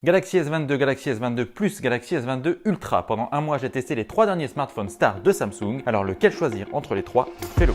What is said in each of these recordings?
Galaxy S22, Galaxy S22 Plus, Galaxy S22 Ultra. Pendant un mois, j'ai testé les 3 derniers smartphones stars de Samsung. Alors lequel choisir entre les 3? Fais-le.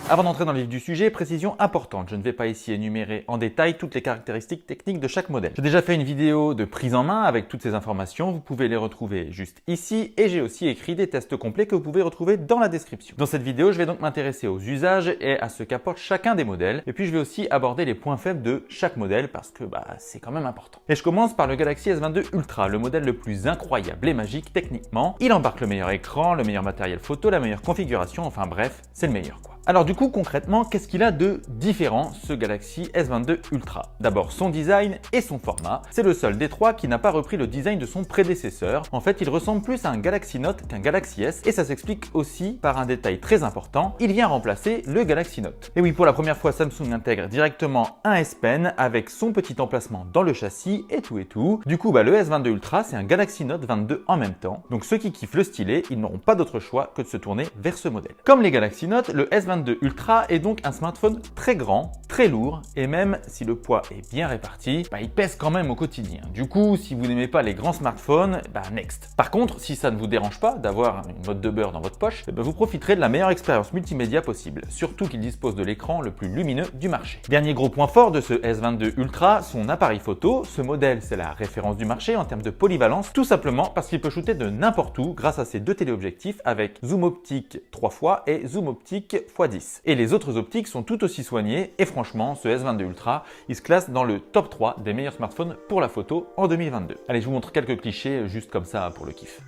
Avant d'entrer dans le vif du sujet, précision importante, je ne vais pas ici énumérer en détail toutes les caractéristiques techniques de chaque modèle. J'ai déjà fait une vidéo de prise en main avec toutes ces informations, vous pouvez les retrouver juste ici et j'ai aussi écrit des tests complets que vous pouvez retrouver dans la description. Dans cette vidéo, je vais donc m'intéresser aux usages et à ce qu'apporte chacun des modèles et puis je vais aussi aborder les points faibles de chaque modèle parce que c'est quand même important. Et je commence par le Galaxy S22 Ultra, le modèle le plus incroyable et magique techniquement. Il embarque le meilleur écran, le meilleur matériel photo, la meilleure configuration, enfin bref, c'est le meilleur quoi. Alors du coup, concrètement, qu'est-ce qu'il a de différent ce Galaxy S22 Ultra? D'abord son design et son format. C'est le seul des trois qui n'a pas repris le design de son prédécesseur. En fait, il ressemble plus à un Galaxy Note qu'un Galaxy S et ça s'explique aussi par un détail très important. Il vient remplacer le Galaxy Note. Et oui, pour la première fois, Samsung intègre directement un S Pen avec son petit emplacement dans le châssis et tout et tout. Du coup, le S22 Ultra, c'est un Galaxy Note 22 en même temps. Donc ceux qui kiffent le stylet, ils n'auront pas d'autre choix que de se tourner vers ce modèle. Comme les Galaxy Note, le S22 Ultra est donc un smartphone très grand, très lourd et même si le poids est bien réparti, il pèse quand même au quotidien. Du coup, si vous n'aimez pas les grands smartphones, next. Par contre, si ça ne vous dérange pas d'avoir une botte de beurre dans votre poche, vous profiterez de la meilleure expérience multimédia possible, surtout qu'il dispose de l'écran le plus lumineux du marché. Dernier gros point fort de ce S22 Ultra, son appareil photo. Ce modèle, c'est la référence du marché en termes de polyvalence, tout simplement parce qu'il peut shooter de n'importe où grâce à ses deux téléobjectifs avec zoom optique 3 fois et zoom optique x10. Et les autres optiques sont tout aussi soignées et franchement, ce S22 Ultra, il se classe dans le top 3 des meilleurs smartphones pour la photo en 2022. Allez, je vous montre quelques clichés juste comme ça pour le kiff.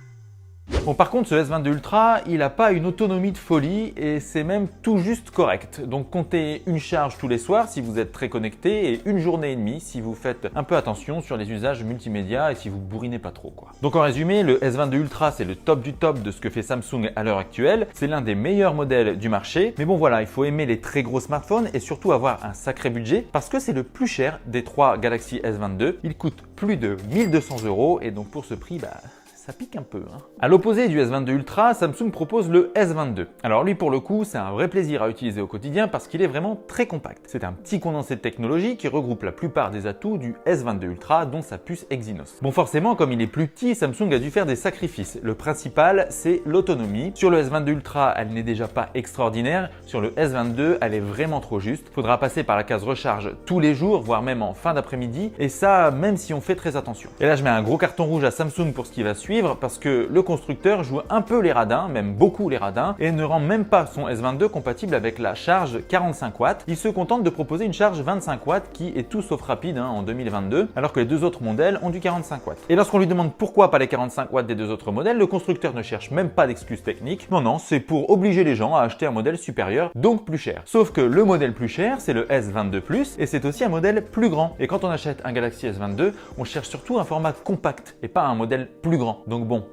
Bon, par contre, ce S22 Ultra, il n'a pas une autonomie de folie et c'est même tout juste correct. Donc comptez une charge tous les soirs si vous êtes très connecté et une journée et demie si vous faites un peu attention sur les usages multimédia et si vous bourrinez pas trop quoi. Donc en résumé, le S22 Ultra, c'est le top du top de ce que fait Samsung à l'heure actuelle. C'est l'un des meilleurs modèles du marché. Mais bon voilà, il faut aimer les très gros smartphones et surtout avoir un sacré budget parce que c'est le plus cher des trois Galaxy S22. Il coûte plus de 1200 € et donc pour ce prix, ça pique un peu. À l'opposé du S22 Ultra, Samsung propose le S22. Alors lui pour le coup, c'est un vrai plaisir à utiliser au quotidien parce qu'il est vraiment très compact. C'est un petit condensé de technologie qui regroupe la plupart des atouts du S22 Ultra, dont sa puce Exynos. Bon forcément, comme il est plus petit, Samsung a dû faire des sacrifices. Le principal, c'est l'autonomie. Sur le S22 Ultra, elle n'est déjà pas extraordinaire. Sur le S22, elle est vraiment trop juste. Faudra passer par la case recharge tous les jours, voire même en fin d'après-midi. Et ça, même si on fait très attention. Et là, je mets un gros carton rouge à Samsung pour ce qui va suivre parce que le constructeur joue un peu les radins, même beaucoup les radins, et ne rend même pas son S22 compatible avec la charge 45 watts. Il se contente de proposer une charge 25 watts qui est tout sauf rapide en 2022, alors que les deux autres modèles ont du 45 watts. Et lorsqu'on lui demande pourquoi pas les 45 watts des deux autres modèles, le constructeur ne cherche même pas d'excuses techniques. Non, c'est pour obliger les gens à acheter un modèle supérieur, donc plus cher. Sauf que le modèle plus cher, c'est le S22 Plus, et c'est aussi un modèle plus grand. Et quand on achète un Galaxy S22, on cherche surtout un format compact et pas un modèle plus grand. Donc bon,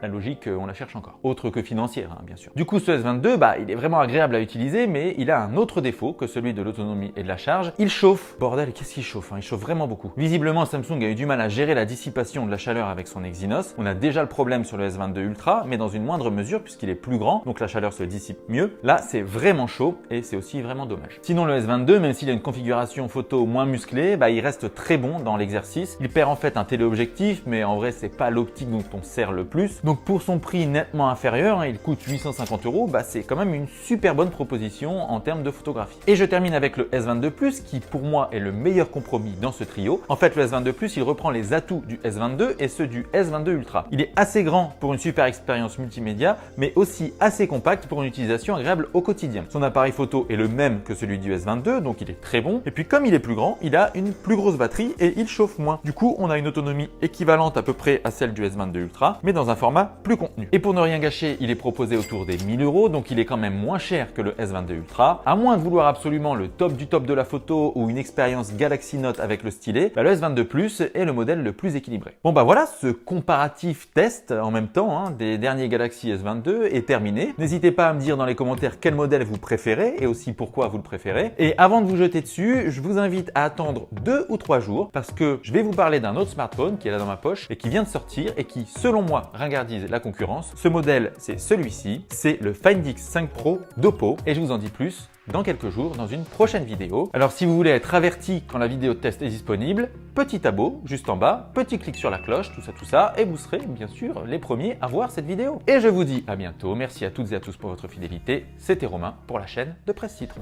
la logique, on la cherche encore. Autre que financière, bien sûr. Du coup, ce S22, il est vraiment agréable à utiliser, mais il a un autre défaut que celui de l'autonomie et de la charge. Il chauffe. Bordel, qu'est-ce qu'il chauffe? Il chauffe vraiment beaucoup. Visiblement, Samsung a eu du mal à gérer la dissipation de la chaleur avec son Exynos. On a déjà le problème sur le S22 Ultra, mais dans une moindre mesure puisqu'il est plus grand, donc la chaleur se dissipe mieux. Là, c'est vraiment chaud et c'est aussi vraiment dommage. Sinon, le S22, même s'il a une configuration photo moins musclée, il reste très bon dans l'exercice. Il perd en fait un téléobjectif, mais en vrai, c'est pas l'optique dont on sert le plus. Donc pour son prix nettement inférieur, il coûte 850 €, c'est quand même une super bonne proposition en termes de photographie. Et je termine avec le S22 Plus qui pour moi est le meilleur compromis dans ce trio. En fait, le S22 Plus, il reprend les atouts du S22 et ceux du S22 Ultra. Il est assez grand pour une super expérience multimédia, mais aussi assez compact pour une utilisation agréable au quotidien. Son appareil photo est le même que celui du S22, donc il est très bon. Et puis comme il est plus grand, il a une plus grosse batterie et il chauffe moins. Du coup, on a une autonomie équivalente à peu près à celle du S22 Ultra, mais dans un format plus contenu. Et pour ne rien gâcher, il est proposé autour des 1000 €, donc il est quand même moins cher que le S22 Ultra. À moins de vouloir absolument le top du top de la photo ou une expérience Galaxy Note avec le stylet, le S22 Plus est le modèle le plus équilibré. Bon voilà, ce comparatif test en même temps des derniers Galaxy S22 est terminé. N'hésitez pas à me dire dans les commentaires quel modèle vous préférez et aussi pourquoi vous le préférez. Et avant de vous jeter dessus, je vous invite à attendre 2 ou 3 jours parce que je vais vous parler d'un autre smartphone qui est là dans ma poche et qui vient de sortir et qui, selon moi, ringardise interdisent la concurrence. Ce modèle, c'est celui-ci, c'est le Find X5 Pro d'Oppo et je vous en dis plus dans quelques jours dans une prochaine vidéo. Alors si vous voulez être averti quand la vidéo de test est disponible, petit abo juste en bas, petit clic sur la cloche, tout ça, et vous serez bien sûr les premiers à voir cette vidéo. Et je vous dis à bientôt, merci à toutes et à tous pour votre fidélité, c'était Romain pour la chaîne de Presse Citron.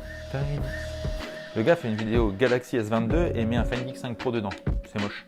Le gars fait une vidéo Galaxy S22 et met un Find X5 Pro dedans, c'est moche.